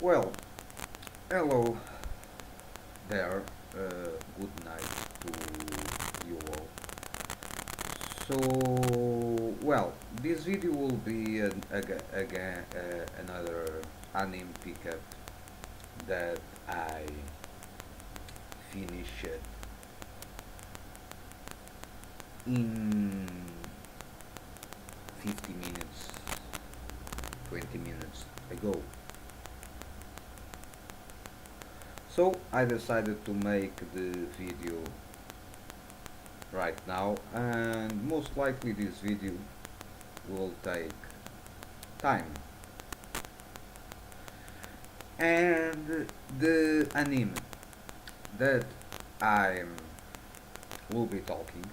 Well, hello there. Good night to you all. This video will be again another anime pickup that I finished in 50 minutes, 20 minutes ago. So I decided to make the video right now, and most likely this video will take time. And the anime that I will be talking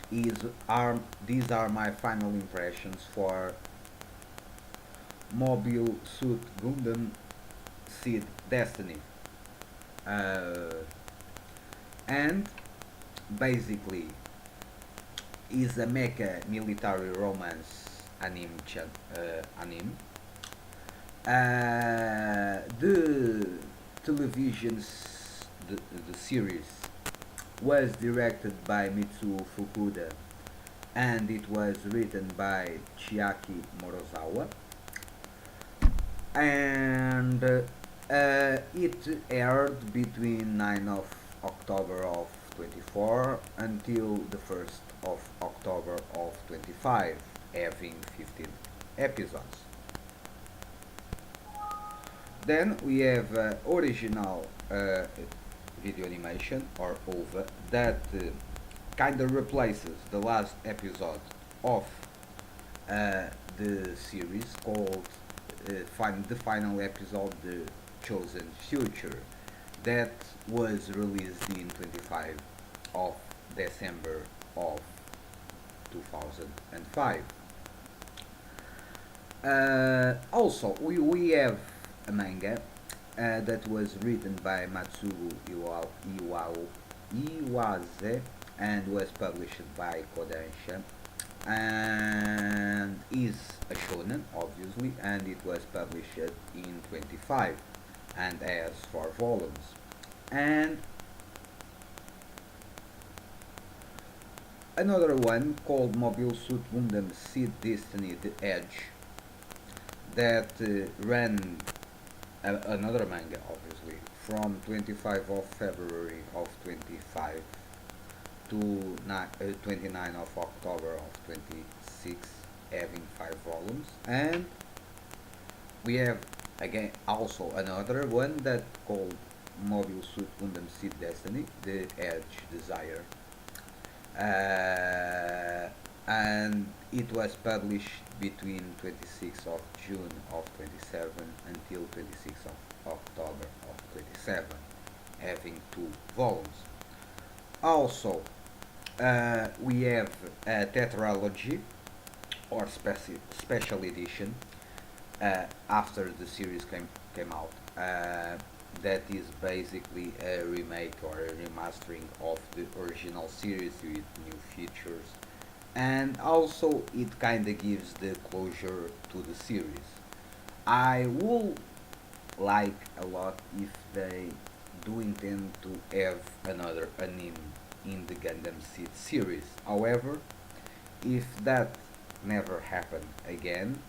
is are these are my final impressions for Mobile Suit Gundam Seed Destiny. Uh, and basically is a mecha military romance anime. The the series was directed by Mitsuo Fukuda and it was written by Chiaki Morozawa, and it aired between 9 of October of 24 until the 1st of October of 25, having 15 episodes. Then we have original video animation or OVA that kind of replaces the last episode of the series called the final episode, The Chosen Future, that was released in 25 of December of 2005. Also, we have a manga that was written by Iwase and was published by Kodansha, and is a shonen obviously, and it was published in 25 and has 4 volumes. And another one called Mobile Suit Gundam Seed Destiny The Edge that ran another manga obviously from 25 of February of 25 to 29 of October of 26, having 5 volumes. And we have again also another one that called Mobile Suit Gundam Seed Destiny The Edge Desire, and it was published between 26th of June of 27 until 26th of October of 27, having 2 volumes. Also, we have a tetralogy or special edition after the series came out. That is basically a remake or a remastering of the original series with new features, and also it kinda gives the closure to the series. I would like a lot if they do intend to have another anime in the Gundam Seed series. However, if that never happened again,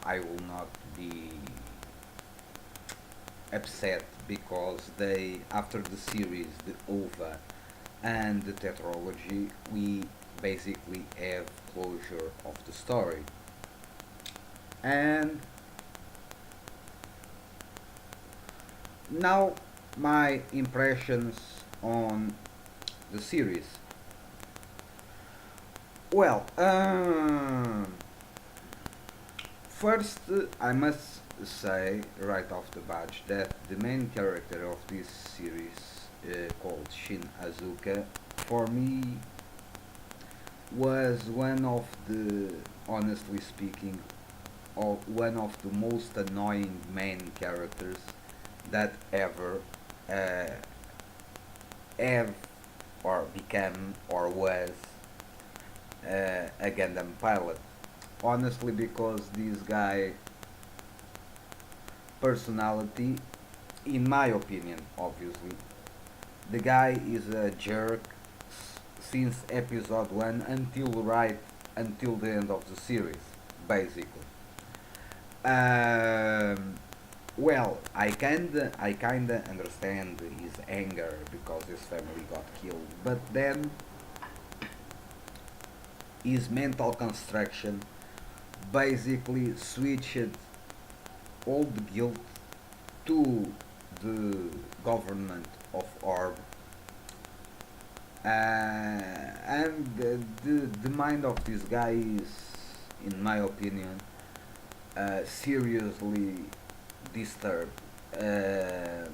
I will not be upset, because they, after the series, the OVA and the tetralogy, we basically have closure of the story. And now my impressions on the series. Well, first I must say right off the bat that the main character of this series, called Shin Azuka, for me was one of the, honestly speaking, one of the most annoying main characters that ever uh, have or became or was a Gundam pilot. Honestly, because this guy personality, in my opinion, obviously, the guy is a jerk since episode 1 until right until the end of the series, basically. Um, well, I kinda understand his anger because his family got killed, but then his mental construction basically switched all the guilt to the government of Orb, and the mind of this guy is, in my opinion, seriously disturbed. Um,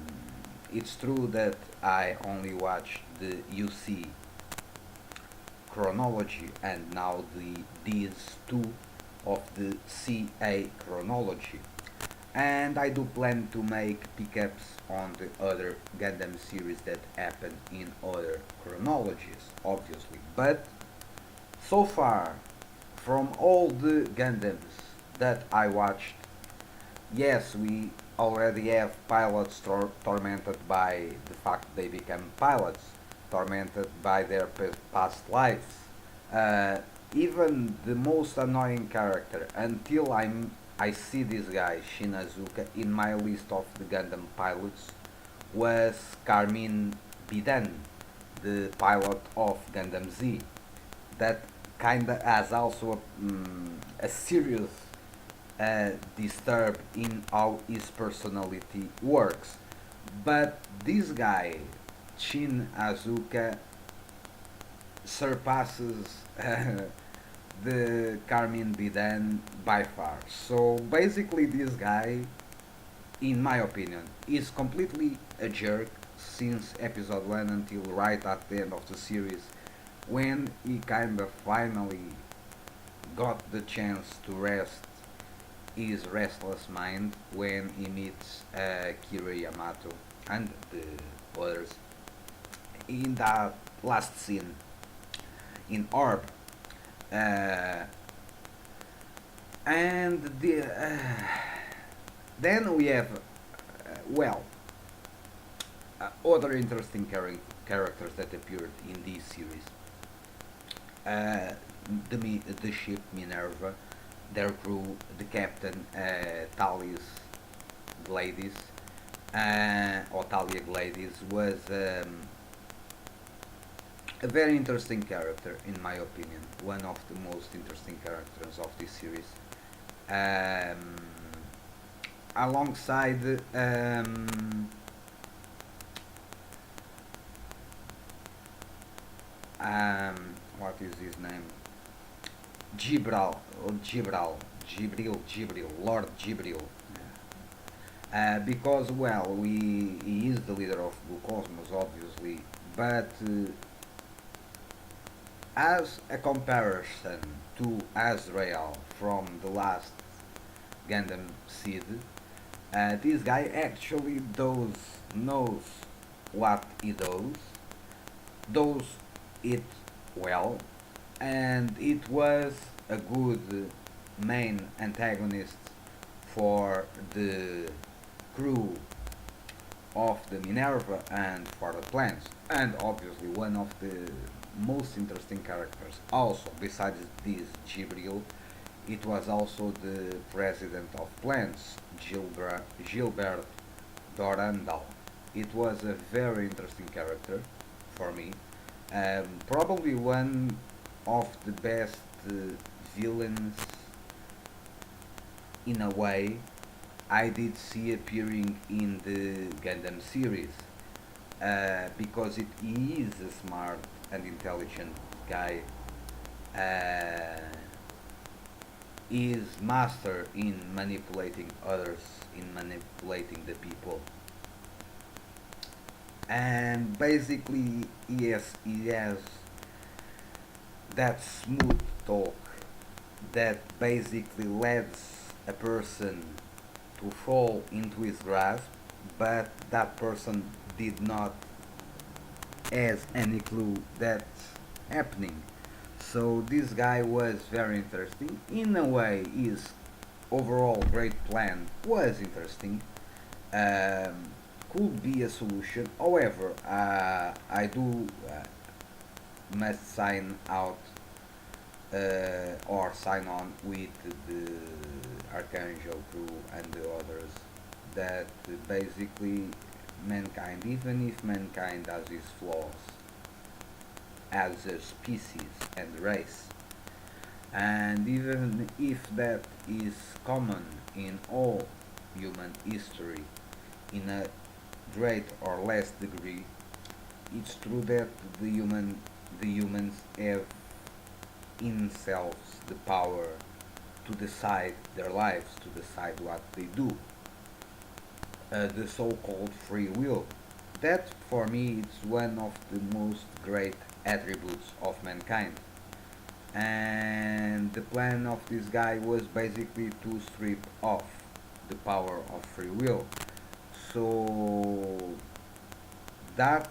it's true that I only watched the UC chronology and now these two of the CA chronology. And I do plan to make pickups on the other Gundam series that happen in other chronologies, obviously. But so far, from all the Gundams that I watched, yes, we already have pilots tormented by the fact they become pilots, tormented by their past lives. Uh, Even the most annoying character, until I see this guy Shinazuka in my list of the Gundam pilots, was Carmine Bidan, the pilot of Gundam Z. That kinda has also a serious disturb in how his personality works. But this guy, Shin Azuka, surpasses the Carmine Bidan by far. So basically, this guy, in my opinion, is completely a jerk since episode 1 until right at the end of the series, when he kind of finally got the chance to rest his restless mind when he meets Kira Yamato and the others in that last scene in Orb. Uh, and then we have, well, other interesting characters that appeared in this series. Uh, the ship Minerva, their crew, the captain, Thales Gladys, or Talia Gladys, was a very interesting character, in my opinion. One of the most interesting characters of this series. Um, Alongside what is his name? Gibral, Gibril, Lord Gibril. Because, well, he is the leader of Blue Cosmos, obviously, but as a comparison to Azrael from the last Gundam Seed, this guy actually knows what he does it well, and it was a good main antagonist for the crew of the Minerva and for the plants, and obviously one of the most interesting characters. Also, besides this Gibril, it was also the president of plants, Gilbert Dorandal. It was a very interesting character for me. Probably one of the best villains, in a way, I did see appearing in the Gundam series, because he is a smart and intelligent guy. Uh, is master in manipulating others, in manipulating the people, and basically he has that smooth talk that basically lets a person to fall into his grasp, but that person did not has any clue that's happening. So this guy was very interesting. In a way, his overall great plan was interesting, um, could be a solution. However, I do must sign out or sign on with the Archangel crew and the others that basically mankind, even if mankind has its flaws as a species and race, and even if that is common in all human history in a great or less degree, it's true that the humans have in themselves the power to decide their lives, to decide what they do, the so-called free will. That for me is one of the most great attributes of mankind. And the plan of this guy was basically to strip off the power of free will. So that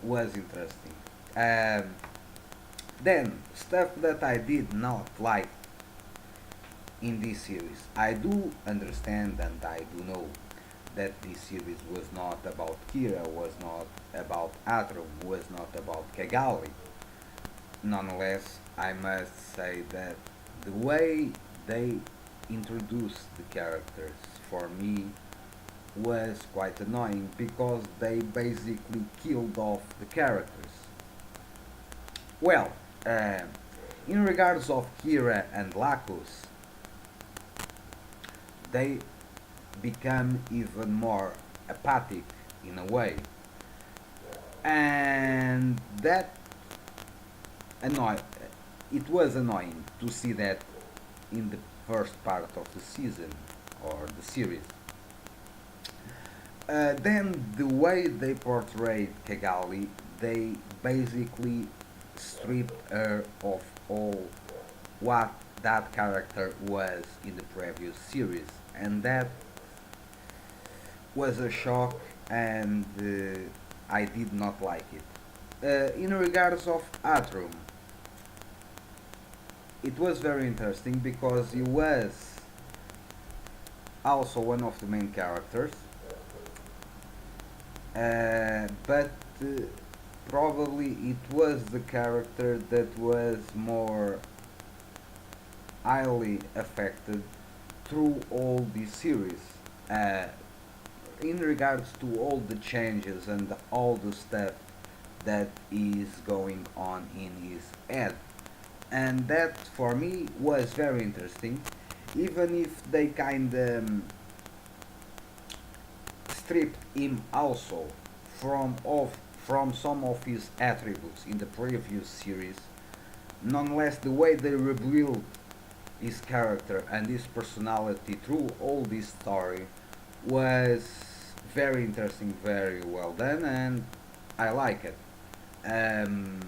was interesting. Um, then stuff that I did not like in this series. I do understand and I do know that this series was not about Kira, was not about Atrum, was not about Kigali. Nonetheless, I must say that the way they introduced the characters for me was quite annoying because they basically killed off the characters. Well, uh, in regards of Kira and Lacus, they become even more apathic in a way, and that annoy. It was annoying to see that in the first part of the season or the series. Then the way they portrayed Kigali, they basically stripped her of all what that character was in the previous series, and that was a shock, and I did not like it. In regards of Atrum, it was very interesting because he was also one of the main characters, but probably it was the character that was more highly affected through all the series. Uh, in regards to all the changes and all the stuff that is going on in his head. And that for me was very interesting, even if they kind of stripped him also from some of his attributes in the previous series. Nonetheless, the way they rebuilt his character and his personality through all this story was very interesting, very well done, and I like it. Um,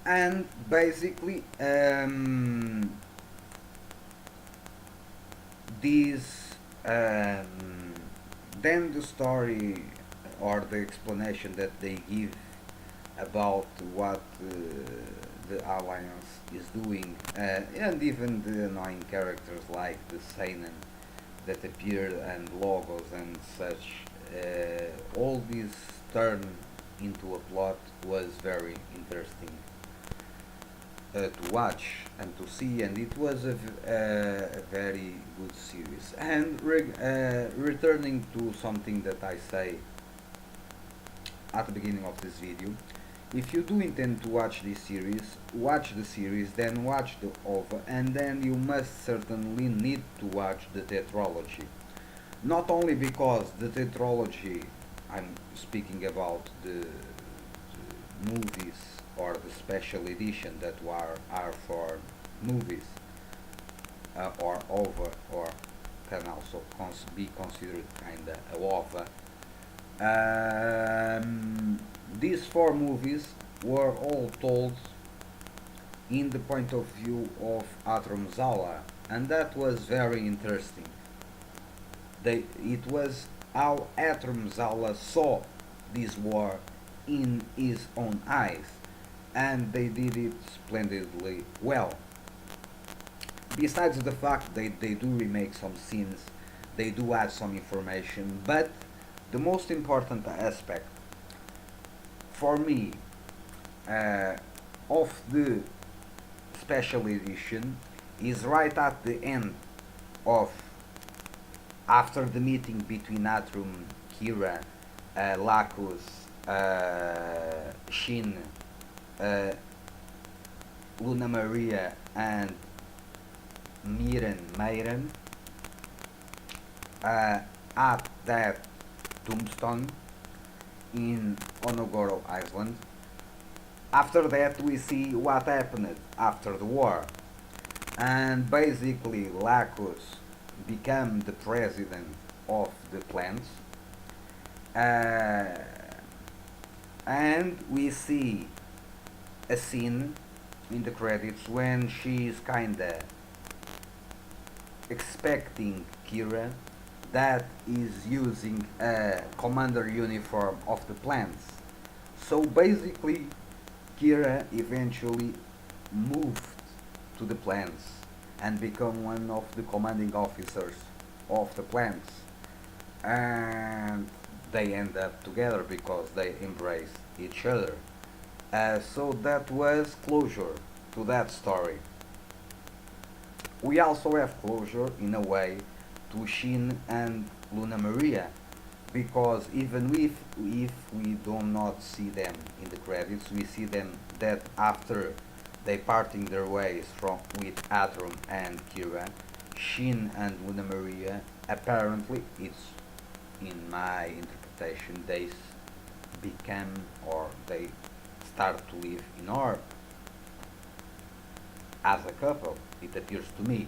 and basically, this then the story or the explanation that they give about what the alliance is doing, and even the annoying characters like the seinen that appear and logos and such, all this turn into a plot was very interesting to watch and to see, and it was a very good series. And returning to something that I say at the beginning of this video, if you do intend to watch this series, watch the series, then watch the OVA, and then you must certainly need to watch the tetralogy. Not only because the tetralogy, I'm speaking about the movies or the special edition that are for movies, or OVA, or can also be considered kinda a OVA. These four movies were all told in the point of view of Atrum Zala, and that was very interesting. It was how Atrum Zala saw this war in his own eyes, and they did it splendidly well. besides the fact they do remake some scenes, they do add some information, but the most important aspect for me uh, of the special edition is right at the end of after the meeting between Atrum, Kira, Lacus, Shin, uh, Luna Maria, and Meiren at that tombstone in Onogoro Island. After that, we see what happened after the war, and basically Lacus became the president of the plants, uh, and we see a scene in the credits when she's kinda expecting Kira that is using a commander uniform of the plants. So basically, Kira eventually moved to the plants and become one of the commanding officers of the plants. And they end up together because they embrace each other. So that was closure to that story. We also have closure in a way to Shin and Luna Maria, because even if we do not see them in the credits, we see them that after they parting their ways from with Atrum and Kira, Shin and Luna Maria apparently, it's in my interpretation, they become or they start to live in Orb as a couple, it appears to me.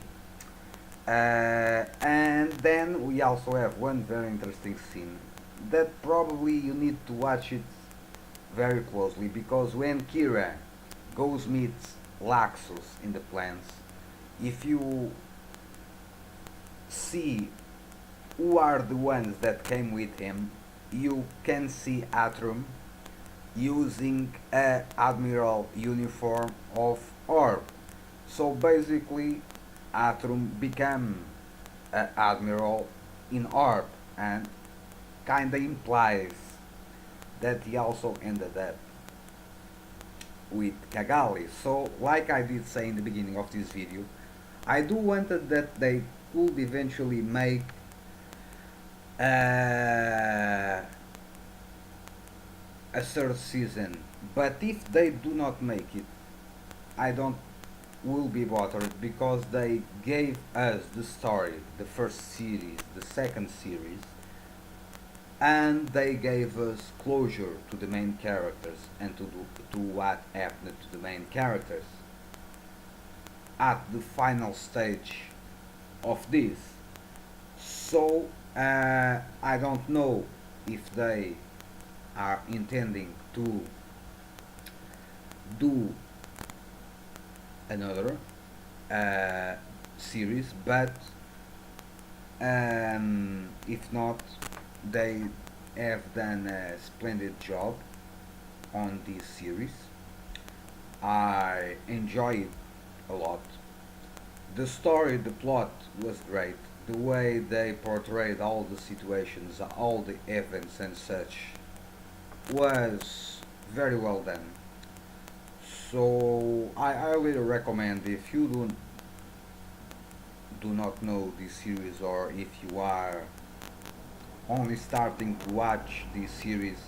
And then we also have one very interesting scene that probably you need to watch it very closely, because when Kira goes meets Laxus in the plants, if you see who are the ones that came with him, you can see Atrum using a admiral uniform of Orb. So basically, Atrum became an admiral in Orb, and kinda implies that he also ended up with Kagali. So, like I did say in the beginning of this video, I do wanted that they could eventually make uh, a third season, but if they do not make it, I don't will be bothered, because they gave us the story, the first series, the second series, and they gave us closure to the main characters and to what happened to the main characters at the final stage of this. So I don't know if they are intending to do another series, but if not, they have done a splendid job on this series. I enjoy it a lot. The story, the plot was great. The way they portrayed all the situations, all the events and such was very well done. So I highly recommend, if you do not know this series, or if you are only starting to watch this series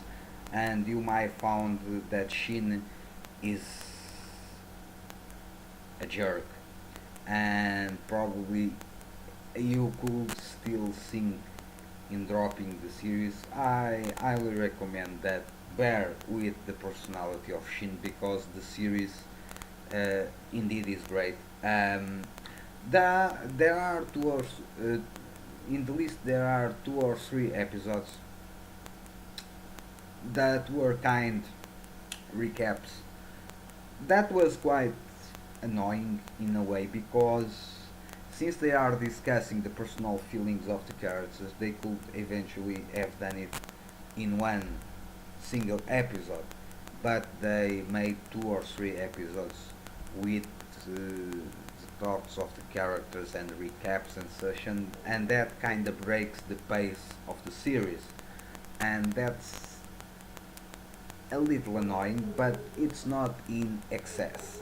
and you might found that Shin is a jerk, and probably you could still think in dropping the series, I highly recommend that bear with the personality of Shin, because the series indeed is great. There are in the list there are 2 or 3 episodes that were kind recaps. That was quite annoying in a way, because since they are discussing the personal feelings of the characters, they could eventually have done it in one single episode, but they made 2 or 3 episodes with talks of the characters and recaps and such, and that kind of breaks the pace of the series, and that's a little annoying, but it's not in excess.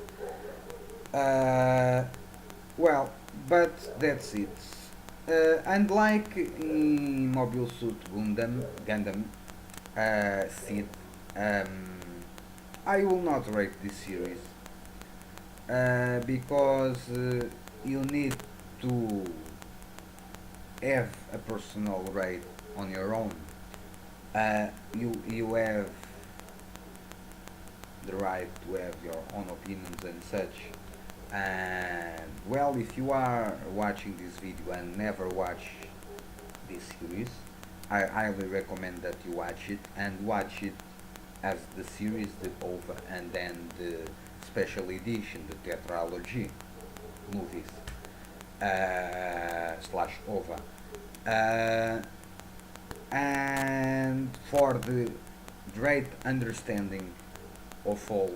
Uh, well, but that's it. And like in Mobile Suit Gundam Seed, um, I will not rate this series because you need to have a personal rate on your own. You have the right to have your own opinions and such. And well, if you are watching this video and never watch this series, I highly recommend that you watch it, and watch it as the series, the OVA, and then the special edition, the tetralogy movies slash OVA. Uh, and for the great understanding of all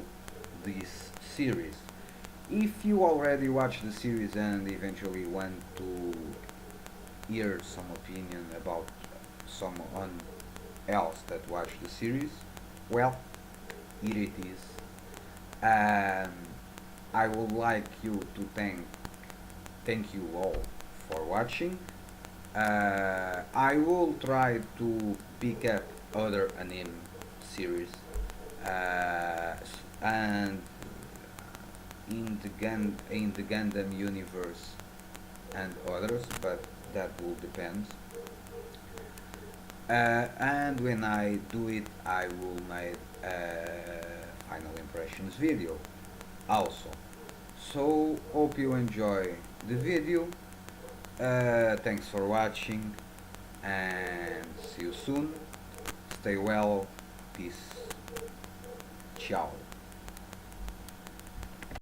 this series. If you already watched the series and eventually want to hear some opinion about someone else that watched the series, well, here it is. Um, I would like you to thank you all for watching. I will try to pick up other anime series and in the Gundam universe and others, but that will depend. And when I do it, I will make a final impressions video also. So hope you enjoy the video. Thanks for watching, and see you soon. Stay well. Peace. Ciao.